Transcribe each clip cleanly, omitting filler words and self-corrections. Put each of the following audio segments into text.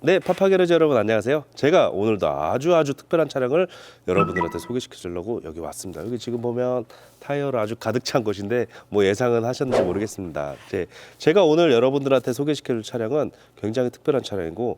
네, 파파게러즈 여러분 안녕하세요. 제가 오늘도 아주 특별한 차량을 여러분들한테 소개시켜 주려고 여기 왔습니다. 여기 지금 보면 타이어로 아주 가득 찬 곳인데 뭐 예상은 하셨는지 모르겠습니다. 제가 오늘 여러분들한테 소개시켜 줄 차량은 굉장히 특별한 차량이고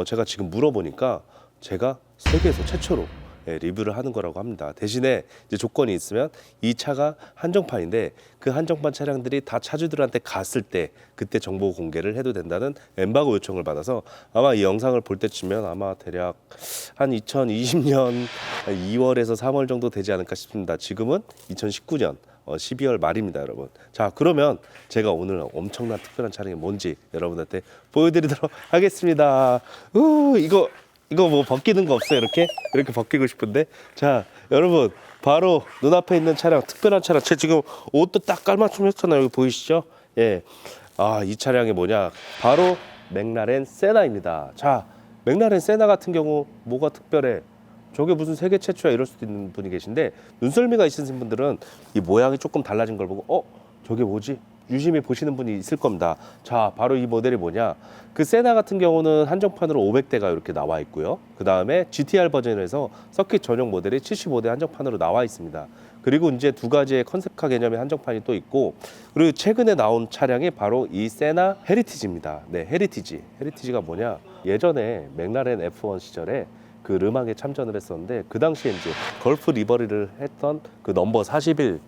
제가 지금 물어보니까 제가 세계에서 최초로 리뷰를 하는 거라고 합니다. 대신에 이제 조건이 있으면 이 차가 한정판인데 그 한정판 차량들이 다 차주들한테 갔을 때 그때 정보 공개를 해도 된다는 엠바고 요청을 받아서 아마 이 영상을 볼 때쯤면 아마 대략 한 2020년 2월에서 3월 정도 되지 않을까 싶습니다. 지금은 2019년 12월 말입니다, 여러분. 자, 그러면 제가 오늘 엄청난 특별한 차량이 뭔지 여러분한테 보여드리도록 하겠습니다. 이거 뭐 벗기는 거 없어요? 이렇게 벗기고 싶은데. 자, 여러분 바로 눈앞에 있는 차량, 특별한 차량. 제 지금 옷도 딱 깔맞춤 했잖아요. 여기 보이시죠? 예. 이 차량이 뭐냐? 바로 맥라렌 세나입니다. 자, 맥라렌 세나 같은 경우 뭐가 특별해? 저게 무슨 세계 최초야 이럴 수도 있는 분이 계신데 눈썰미가 있으신 분들은 이 모양이 조금 달라진 걸 보고 저게 뭐지? 유심히 보시는 분이 있을 겁니다. 자, 바로 이 모델이 뭐냐? 그 세나 같은 경우는 한정판으로 500대가 이렇게 나와 있고요. 그 다음에 GTR 버전에서 서킷 전용 모델이 75대 한정판으로 나와 있습니다. 그리고 이제 두 가지의 컨셉카 개념의 한정판이 또 있고, 그리고 최근에 나온 차량이 바로 이 세나 헤리티지입니다. 네, 헤리티지. 헤리티지가 뭐냐? 예전에 맥라렌 F1 시절에 그 르망에 참전을 했었는데 그 당시에 이제 걸프 리버리를 했던 그 넘버 41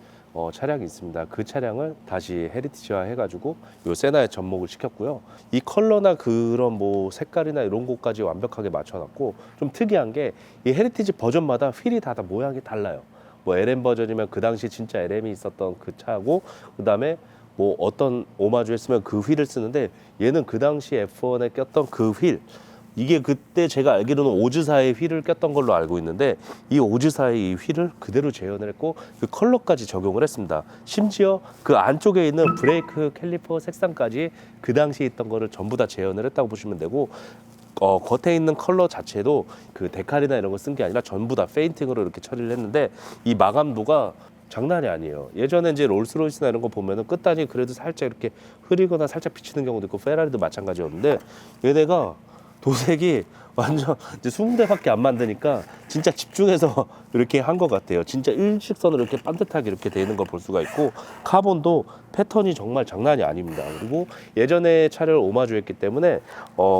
차량이 있습니다. 그 차량을 다시 헤리티지화 해가지고 요 세나에 접목을 시켰고요. 이 컬러나 그런 뭐 색깔이나 이런 것까지 완벽하게 맞춰놨고, 좀 특이한 게 이 헤리티지 버전마다 휠이 다 모양이 달라요. 뭐 LM 버전이면 그 당시 진짜 LM이 있었던 그 차고, 그 다음에 뭐 어떤 오마주 했으면 그 휠을 쓰는데 얘는 그 당시 F1에 꼈던 그 휠, 이게 그때 제가 알기로는 오즈사의 휠을 꼈던 걸로 알고 있는데 이 오즈사의 이 휠을 그대로 재현을 했고 그 컬러까지 적용을 했습니다. 심지어 그 안쪽에 있는 브레이크 캘리퍼 색상까지 그 당시에 있던 거를 전부 다 재현을 했다고 보시면 되고, 겉에 있는 컬러 자체도 그 데칼이나 이런 거 쓴 게 아니라 전부 다 페인팅으로 이렇게 처리를 했는데 이 마감도가 장난이 아니에요. 예전에 이제 롤스로이스나 이런 거 보면은 끝단이 그래도 살짝 이렇게 흐리거나 살짝 비치는 경우도 있고 페라리도 마찬가지였는데 얘네가 도색이 완전 이제 20대밖에 안 만드니까 진짜 집중해서 이렇게 한 것 같아요. 진짜 일직선으로 이렇게 반듯하게 이렇게 되는 걸 볼 수가 있고, 카본도 패턴이 정말 장난이 아닙니다. 그리고 예전에 차를 오마주했기 때문에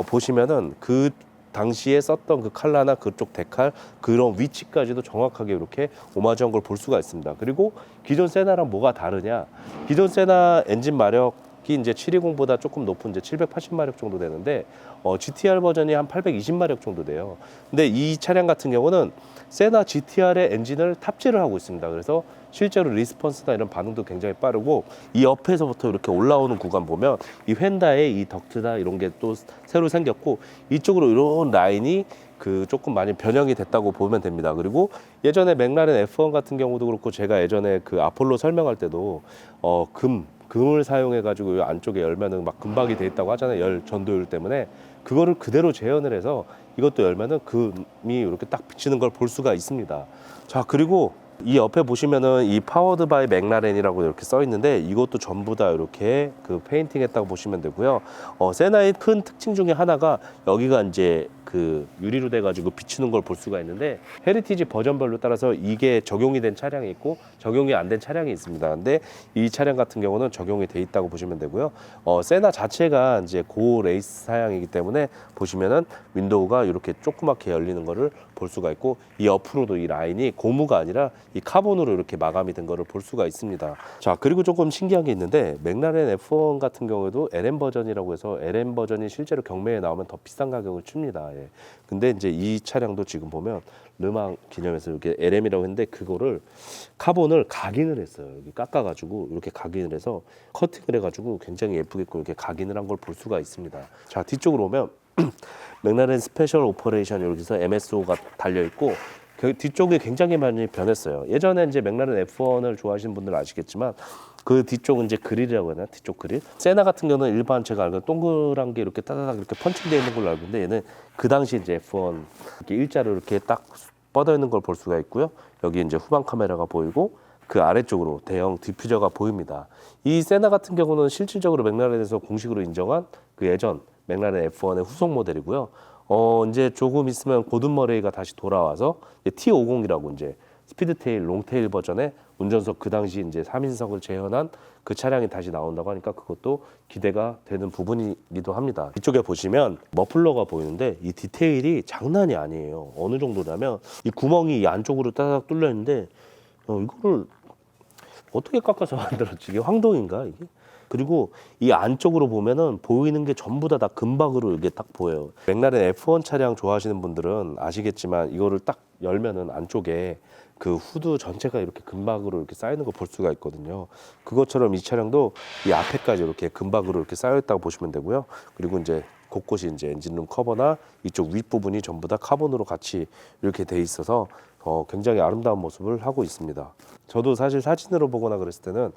보시면은 그 당시에 썼던 그 칼라나 그쪽 데칼 그런 위치까지도 정확하게 이렇게 오마주한 걸 볼 수가 있습니다. 그리고 기존 세나랑 뭐가 다르냐? 기존 세나 엔진 마력이 이제 720보다 조금 높은 이제 780마력 정도 되는데 GTR 버전이 한 820마력 정도 돼요. 근데 이 차량 같은 경우는 세나 GTR의 엔진을 탑재를 하고 있습니다. 그래서 실제로 리스폰스나 이런 반응도 굉장히 빠르고, 이 옆에서부터 이렇게 올라오는 구간 보면 이 휀다에 이 덕트나 이런 게 또 새로 생겼고, 이쪽으로 이런 라인이 그 조금 많이 변형이 됐다고 보면 됩니다. 그리고 예전에 맥라렌 F1 같은 경우도 그렇고, 제가 예전에 그 아폴로 설명할 때도 금을 사용해 가지고 안쪽에 열면은 막 금박이 돼 있다고 하잖아요. 열 전도율 때문에. 그거를 그대로 재현을 해서 이것도 열면은 금이 이렇게 딱 비치는 걸 볼 수가 있습니다. 자, 그리고 이 옆에 보시면은 이 파워드 바이 맥라렌이라고 이렇게 써 있는데 이것도 전부 다 이렇게 그 페인팅 했다고 보시면 되고요. 세나의 큰 특징 중에 하나가 여기가 이제 그 유리로 돼 가지고 비추는 걸 볼 수가 있는데, 헤리티지 버전별로 따라서 이게 적용이 된 차량이 있고 적용이 안 된 차량이 있습니다. 근데 이 차량 같은 경우는 적용이 돼 있다고 보시면 되고요. 세나 자체가 이제 고 레이스 사양이기 때문에 보시면은 윈도우가 이렇게 조그맣게 열리는 거를 볼 수가 있고, 이 옆으로도 이 라인이 고무가 아니라 이 카본으로 이렇게 마감이 된 거를 볼 수가 있습니다. 자, 그리고 조금 신기한 게 있는데 맥라렌 F1 같은 경우에도 LM 버전이라고 해서 LM 버전이 실제로 경매에 나오면 더 비싼 가격을 칩니다. 예. 근데 이제 이 차량도 지금 보면 르망 기념해서 이렇게 LM이라고 했는데 그거를 카본을 각인을 했어요. 여기 깎아가지고 이렇게 각인을 해서 커팅을 해가지고 굉장히 예쁘게 이렇게 각인을 한 걸 볼 수가 있습니다. 자, 뒤쪽으로 오면 맥라렌 스페셜 오퍼레이션 여기서 MSO가 달려 있고, 그 뒤쪽이 굉장히 많이 변했어요. 예전에 이제 맥라렌 F1을 좋아하시는 분들은 아시겠지만 그 뒤쪽은 이제 그릴이라고 하나, 뒤쪽 그릴. 세나 같은 경우는 일반 제가 알고 동그란 게 이렇게 따다닥 이렇게 펀칭되어 있는 걸로 알고 있는데, 얘는 그 당시 이제 F1 이렇게 일자로 이렇게 딱 뻗어 있는 걸 볼 수가 있고요. 여기 이제 후방 카메라가 보이고 그 아래쪽으로 대형 디퓨저가 보입니다. 이 세나 같은 경우는 실질적으로 맥라렌에서 공식으로 인정한 그 예전 맥라렌 F1의 후속 모델이고요. 이제 조금 있으면 고든 머레이가 다시 돌아와서 T50이라고 이제 스피드테일, 롱테일 버전의 운전석 그 당시 이제 3인석을 재현한 그 차량이 다시 나온다고 하니까 그것도 기대가 되는 부분이기도 합니다. 이쪽에 보시면 머플러가 보이는데 이 디테일이 장난이 아니에요. 어느 정도냐면 이 구멍이 이 안쪽으로 따닥 뚫려 있는데 이거를 어떻게 깎아서 만들었지? 이게 황동인가 이게? 그리고 이 안쪽으로 보면은 보이는 게 전부 다 금박으로 이게 딱 보여요. 맥라렌 F1 차량 좋아하시는 분들은 아시겠지만 이거를 딱 열면은 안쪽에 그 후드 전체가 이렇게 금박으로 이렇게 쌓이는 거 볼 수가 있거든요. 그것처럼 이 차량도 이 앞에까지 이렇게 금박으로 이렇게 쌓여 있다고 보시면 되고요. 그리고 이제 곳곳이 이제 엔진룸 커버나 이쪽 윗부분이 전부 다 카본으로 같이 이렇게 돼 있어서 굉장히 아름다운 모습을 하고 있습니다. 저도 사실 사진으로 보거나 그랬을 때는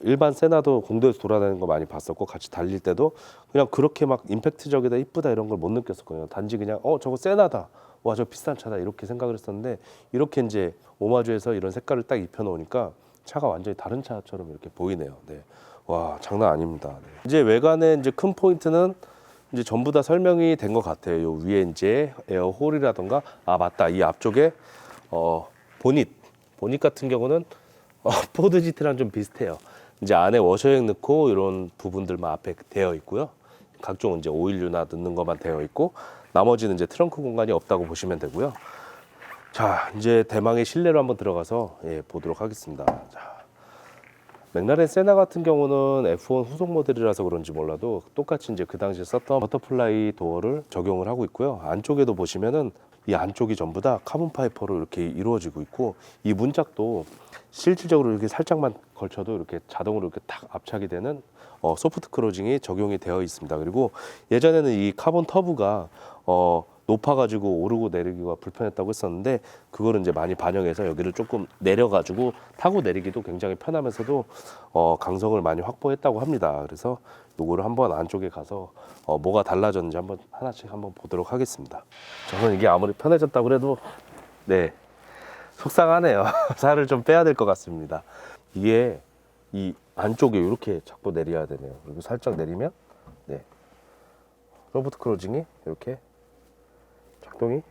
일반 세나도 공도에서 돌아다니는 거 많이 봤었고 같이 달릴 때도 그냥 그렇게 막 임팩트적이다 이쁘다 이런 걸 못 느꼈었거든요. 단지 그냥 저거 세나다, 와 저 비싼 차다 이렇게 생각을 했었는데 이렇게 이제 오마주에서 이런 색깔을 딱 입혀 놓으니까 차가 완전히 다른 차처럼 이렇게 보이네요. 네. 와 장난 아닙니다. 네. 이제 외관의 이제 큰 포인트는 이제 전부 다 설명이 된 것 같아요. 요 위에 이제 에어홀이라던가 맞다 이 앞쪽에 보닛 같은 경우는 포드 GT랑 좀 비슷해요. 이제 안에 워셔액 넣고 이런 부분들만 앞에 되어 있고요. 각종 이제 오일류나 넣는 것만 되어 있고 나머지는 이제 트렁크 공간이 없다고 보시면 되고요. 자, 이제 대망의 실내로 한번 들어가서 보도록 하겠습니다. 자, 맥라렌 세나 같은 경우는 F1 후속 모델이라서 그런지 몰라도 똑같이 이제 그 당시에 썼던 버터플라이 도어를 적용을 하고 있고요. 안쪽에도 보시면은 이 안쪽이 전부 다 카본 파이퍼로 이렇게 이루어지고 있고 이 문짝도 실질적으로 이렇게 살짝만 걸쳐도 이렇게 자동으로 이렇게 탁 압착이 되는 소프트 크로징이 적용이 되어 있습니다. 그리고 예전에는 이 카본 터브가 높아가지고 오르고 내리기가 불편했다고 했었는데 그거를 이제 많이 반영해서 여기를 조금 내려가지고 타고 내리기도 굉장히 편하면서도 강성을 많이 확보했다고 합니다. 그래서 요거를 한번 안쪽에 가서 뭐가 달라졌는지 한번 하나씩 한번 보도록 하겠습니다. 저는 이게 아무리 편해졌다고 그래도 네 속상하네요. 살을 좀 빼야 될 것 같습니다. 이게 이 안쪽에 이렇게 잡고 내려야 되네요. 그리고 살짝 내리면 네 로보트 크로징이 이렇게 작동이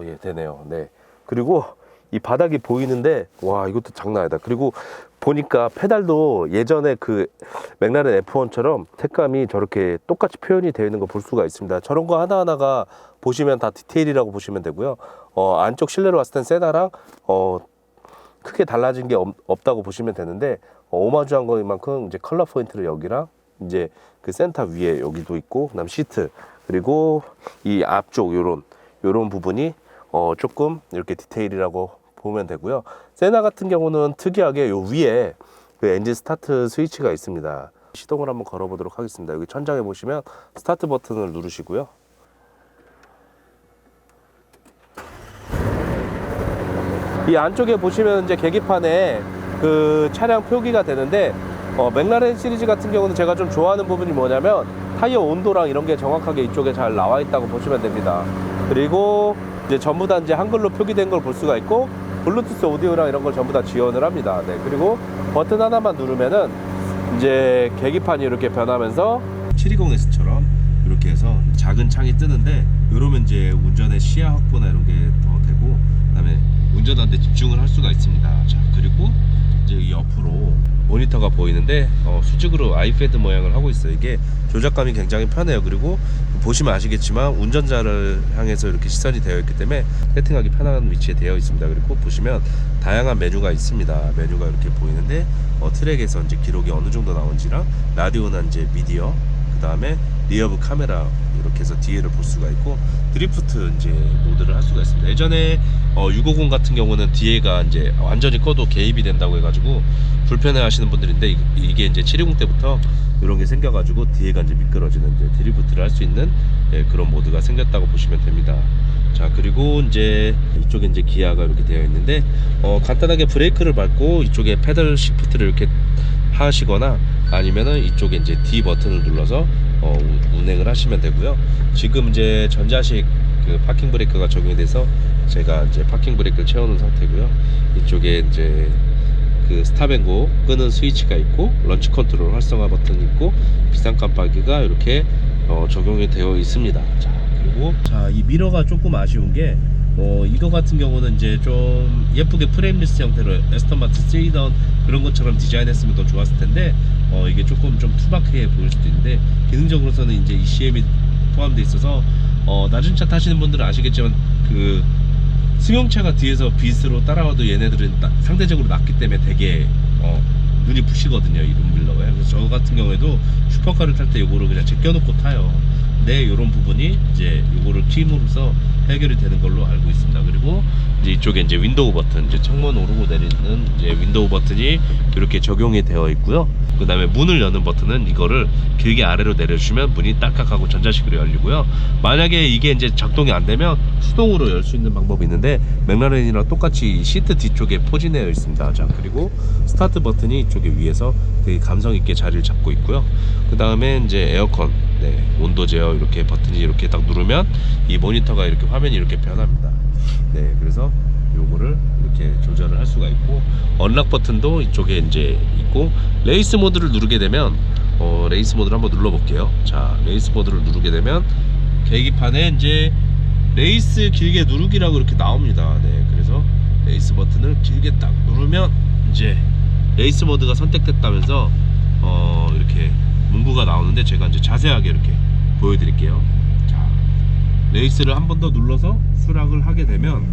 예 되네요. 네 그리고 이 바닥이 보이는데 와 이것도 장난 아니다. 그리고 보니까 페달도 예전에 그 맥라렌 F1처럼 색감이 저렇게 똑같이 표현이 되어 있는 거 볼 수가 있습니다. 저런 거 하나하나가 보시면 다 디테일이라고 보시면 되고요. 안쪽 실내로 왔을 땐 세나랑 크게 달라진 게 없다고 보시면 되는데 오마주한 것만큼 이제 컬러 포인트를 여기랑 이제 그 센터 위에 여기도 있고 그다음 시트 그리고 이 앞쪽 요런 부분이 조금 이렇게 디테일이라고 보면 되고요. 세나 같은 경우는 특이하게 요 위에 그 엔진 스타트 스위치가 있습니다. 시동을 한번 걸어 보도록 하겠습니다. 여기 천장에 보시면 스타트 버튼을 누르시고요. 이 안쪽에 보시면 이제 계기판에 그 차량 표기가 되는데 맥라렌 시리즈 같은 경우는 제가 좀 좋아하는 부분이 뭐냐면 타이어 온도랑 이런 게 정확하게 이쪽에 잘 나와 있다고 보시면 됩니다. 그리고 이제 전부 다 이제 한글로 표기된 걸 볼 수가 있고 블루투스 오디오랑 이런 걸 전부 다 지원을 합니다. 네, 그리고 버튼 하나만 누르면은 이제 계기판이 이렇게 변하면서 720S처럼 이렇게 해서 작은 창이 뜨는데 이러면 이제 운전의 시야 확보나 이런 게 더 되고 그다음에 운전하는데 집중을 할 수가 있습니다. 자 그리고 이제 이 옆으로 모니터가 보이는데 수직으로 아이패드 모양을 하고 있어요. 이게 조작감이 굉장히 편해요. 그리고 보시면 아시겠지만 운전자를 향해서 이렇게 시선이 되어 있기 때문에 세팅하기 편한 위치에 되어 있습니다. 그리고 보시면 다양한 메뉴가 있습니다. 메뉴가 이렇게 보이는데 트랙에서 이제 기록이 어느 정도 나온지랑 라디오나 이제 미디어 그 다음에 리어브 카메라 이렇게 해서 뒤에를 볼 수가 있고 드리프트 이제 모드를 할 수가 있습니다. 예전에 650 같은 경우는 뒤에가 이제 완전히 꺼도 개입이 된다고 해가지고 불편해 하시는 분들인데 이게 이제 720 때부터 이런 게 생겨가지고 뒤에가 이제 미끄러지는 이제 드리프트를 할 수 있는 그런 모드가 생겼다고 보시면 됩니다. 자 그리고 이제 이쪽에 이제 기아가 이렇게 되어 있는데 간단하게 브레이크를 밟고 이쪽에 패들 시프트를 이렇게 하시거나 아니면은 이쪽에 이제 D 버튼을 눌러서 운행을 하시면 되고요. 지금 이제 전자식 그 파킹 브레이크가 적용이 돼서 제가 이제 파킹 브레이크를 채워놓은 상태고요. 이쪽에 이제 그 스탑앤고 끄는 스위치가 있고 런치 컨트롤 활성화 버튼이 있고 비상 깜빡이가 이렇게 적용이 되어 있습니다. 자, 그리고 이 미러가 조금 아쉬운 게 이거 같은 경우는 이제 좀 예쁘게 프레임리스 형태로 에스턴 마틴 쓰이던 그런 것처럼 디자인했으면 더 좋았을 텐데 이게 조금 좀 투박해 보일 수도 있는데, 기능적으로서는 이제 ECM이 포함되어 있어서 낮은 차 타시는 분들은 아시겠지만 그 승용차가 뒤에서 빛으로 따라와도 얘네들은 상대적으로 낮기 때문에 되게 눈이 부시거든요, 이 룸밀러가. 그래서 저 같은 경우에도 슈퍼카를 탈 때 요거를 그냥 제껴놓고 타요. 근데 요런 부분이 이제 요거를 킴으로써 해결이 되는 걸로 알고 있습니다. 그리고 이제 이쪽에 이제 윈도우 버튼, 이제 창문 오르고 내리는 이제 윈도우 버튼이 이렇게 적용이 되어 있고요. 그 다음에 문을 여는 버튼은 이거를 길게 아래로 내려주시면 문이 딸깍하고 전자식으로 열리고요. 만약에 이게 이제 작동이 안 되면 수동으로 열 수 있는 방법이 있는데, 맥라렌이랑 똑같이 시트 뒤쪽에 포진되어 있습니다. 자, 그리고 스타트 버튼이 이쪽에 위에서 되게 감성 있게 자리를 잡고 있고요. 그 다음에 이제 에어컨, 온도 제어 이렇게 버튼이 이렇게 딱 누르면 이 모니터가 이렇게 화면이 이렇게 변합니다. 그래서 요거를 이렇게 조절을 할 수가 있고, 언락 버튼도 이쪽에 이제 있고, 레이스 모드를 누르게 되면 레이스 모드를 한번 눌러 볼게요. 자, 레이스 모드를 누르게 되면 계기판에 이제 레이스 길게 누르기라고 이렇게 나옵니다. 그래서 레이스 버튼을 길게 딱 누르면 이제 레이스 모드가 선택됐다면서 이렇게 문구가 나오는데, 제가 이제 자세하게 이렇게 보여드릴게요. 자, 레이스를 한 번 더 눌러서 수락을 하게 되면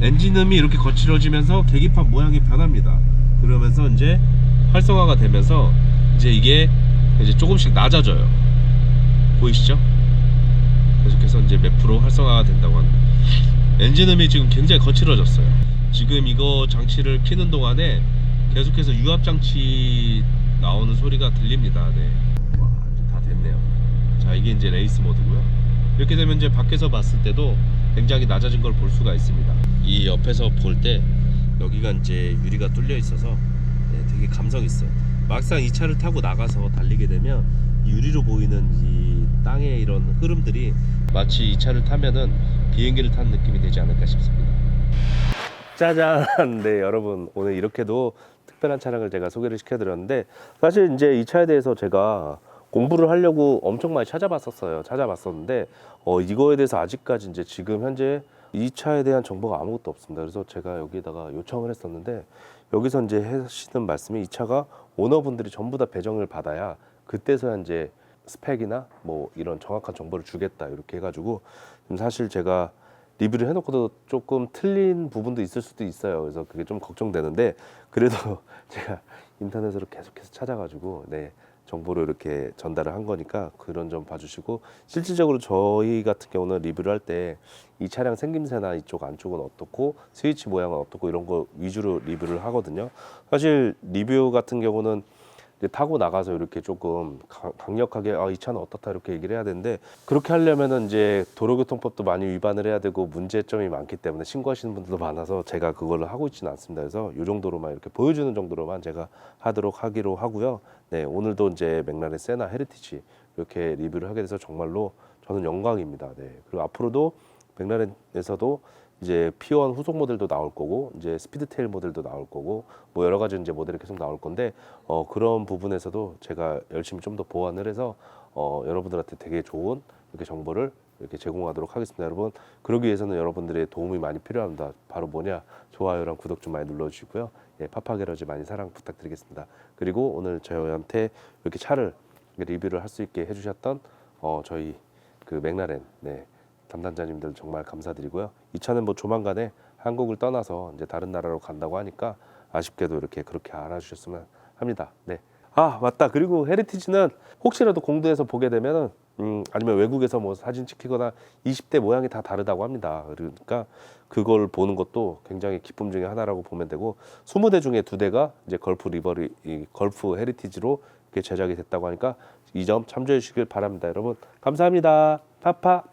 엔진음이 이렇게 거칠어지면서 계기판 모양이 변합니다. 그러면서 이제 활성화가 되면서 이제 이게 이제 조금씩 낮아져요. 보이시죠? 계속해서 이제 몇 프로 활성화가 된다고 합니다. 엔진음이 지금 굉장히 거칠어졌어요. 지금 이거 장치를 켜는 동안에 계속해서 유압장치 나오는 소리가 들립니다. 와, 이제 다 됐네요. 자, 이게 이제 레이스 모드고요. 이렇게 되면 이제 밖에서 봤을 때도 굉장히 낮아진 걸 볼 수가 있습니다. 이 옆에서 볼 때 여기가 이제 유리가 뚫려 있어서 되게 감성 있어요. 막상 이 차를 타고 나가서 달리게 되면 이 유리로 보이는 이 땅의 이런 흐름들이 마치 이 차를 타면은 비행기를 타는 느낌이 되지 않을까 싶습니다. 짜잔! 네, 여러분, 오늘 이렇게도 특별한 차량을 제가 소개를 시켜드렸는데, 사실 이제 이 차에 대해서 제가 공부를 하려고 엄청 많이 찾아봤었는데 이거에 대해서 아직까지 이제 지금 현재 이 차에 대한 정보가 아무것도 없습니다. 그래서 제가 여기다가 요청을 했었는데, 여기서 이제 하시는 말씀이 이 차가 오너분들이 전부 다 배정을 받아야 그때서야 이제 스펙이나 뭐 이런 정확한 정보를 주겠다 이렇게 해가지고, 사실 제가 리뷰를 해놓고도 조금 틀린 부분도 있을 수도 있어요. 그래서 그게 좀 걱정되는데, 그래도 제가 인터넷으로 계속해서 찾아가지고 정보를 이렇게 전달을 한 거니까 그런 점 봐주시고, 실질적으로 저희 같은 경우는 리뷰를 할 때 이 차량 생김새나 이쪽 안쪽은 어떻고 스위치 모양은 어떻고 이런 거 위주로 리뷰를 하거든요. 사실 리뷰 같은 경우는 이제 타고 나가서 이렇게 조금 강력하게 이 차는 어떻다 이렇게 얘기를 해야 되는데, 그렇게 하려면은 이제 도로교통법도 많이 위반을 해야 되고 문제점이 많기 때문에 신고하시는 분들도 많아서 제가 그걸 하고 있지는 않습니다. 그래서 이 정도로만 이렇게 보여주는 정도로만 제가 하기로 하고요. 오늘도 이제 맥라렌 세나 헤리티지 이렇게 리뷰를 하게 돼서 정말로 저는 영광입니다. 그리고 앞으로도 맥라렌에서도 이제 P1 후속 모델도 나올 거고, 이제 스피드테일 모델도 나올 거고, 뭐 여러 가지 이제 모델이 계속 나올 건데, 그런 부분에서도 제가 열심히 좀 더 보완을 해서 여러분들한테 되게 좋은 이렇게 정보를 이렇게 제공하도록 하겠습니다. 여러분, 그러기 위해서는 여러분들의 도움이 많이 필요합니다. 바로 뭐냐? 좋아요랑 구독 좀 많이 눌러주시고요. 파파게러지 많이 사랑 부탁드리겠습니다. 그리고 오늘 저희한테 이렇게 차를 리뷰를 할 수 있게 해주셨던 저희 그 맥라렌 담당자님들 정말 감사드리고요. 이 차는 뭐 조만간에 한국을 떠나서 이제 다른 나라로 간다고 하니까 아쉽게도 이렇게 그렇게 알아주셨으면 합니다. 아, 맞다. 그리고 헤리티지는 혹시라도 공도에서 보게 되면은 아니면 외국에서 뭐 사진 찍히거나 20대 모양이 다 다르다고 합니다. 그러니까 그걸 보는 것도 굉장히 기쁨 중에 하나라고 보면 되고, 20대 중에 2대가 이제 걸프 헤리티지로 이렇게 제작이 됐다고 하니까 이 점 참조해 주시길 바랍니다. 여러분, 감사합니다. 파파.